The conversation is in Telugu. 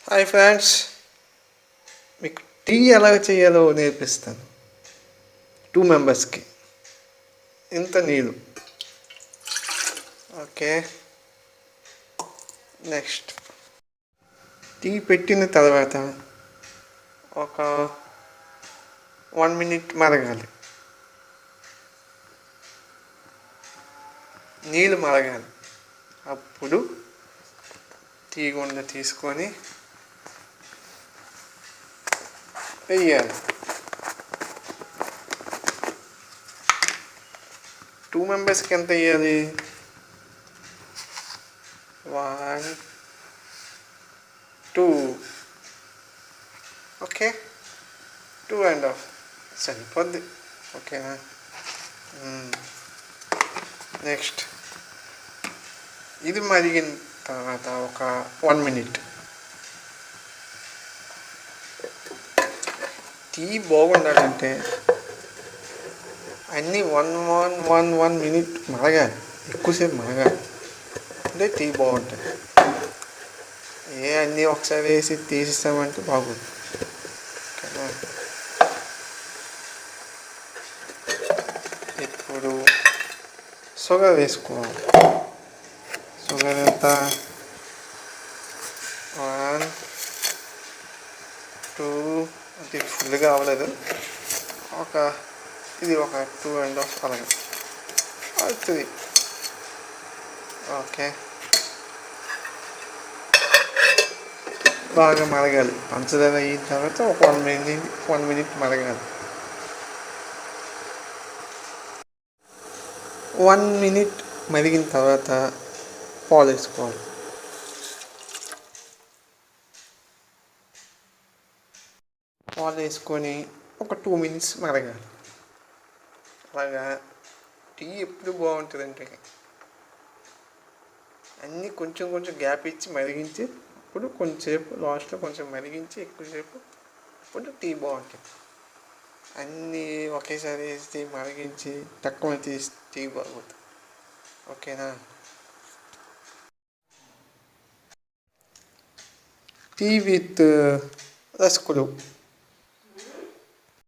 హాయ్ ఫ్రెండ్స్, మీకు టీ ఎలా చేయాలో నేర్పిస్తాను. 2 మెంబర్స్కి ఇంత నీళ్ళు. ఓకే, నెక్స్ట్ టీ పెట్టిన తర్వాత ఒక 1 మినిట్ మరగాలి. నీళ్ళు మరగాలి. అప్పుడు టీ గుండ తీసుకొని వేయాలి. 2 మెంబర్స్కి ఎంత వేయాలి? 1, 2. ఓకే, 2.5 సరిపోద్ది. ఓకేనా? నెక్స్ట్ ఇది మరిగిన తర్వాత ఒక 1 మినిట్. టీ బాగుండాలంటే అన్నీ 1 మినిట్ మరగాలి, ఎక్కువసేపు మరగాలి. అంటే టీ బాగుంటుంది. అన్నీ ఒకసారి వేసి తీసిస్తామంటే బాగుంది. ఓకేనా? ఇప్పుడు షుగర్ వేసుకోవాలి. షుగర్ ఎంత? 1, 2. అంటే ఫుల్గా అవ్వలేదు. ఇది ఒక 2.5 అలాగే అవుతుంది. ఓకే, బాగా మరగాలి. పంచదార అయిన తర్వాత ఒక 1 మినిట్ మరగాలి. 1 మినిట్ మరిగిన తర్వాత పాలు వేసుకోవాలి. పాలు వేసుకొని ఒక 2 మినిట్స్ మరగాలి. అలాగా టీ ఎప్పుడు బాగుంటుందంటే అన్నీ కొంచెం కొంచెం గ్యాప్ ఇచ్చి మరిగించి, అప్పుడు కొంచెంసేపు లాస్ట్లో కొంచెం మరిగించి ఎక్కువసేపు, అప్పుడు టీ బాగుంటుంది. అన్నీ ఒకేసారి వేసి మరిగించి తక్కువ తీసి టీ బాగుంటుంది. ఓకేనా? Tea with రసకులు.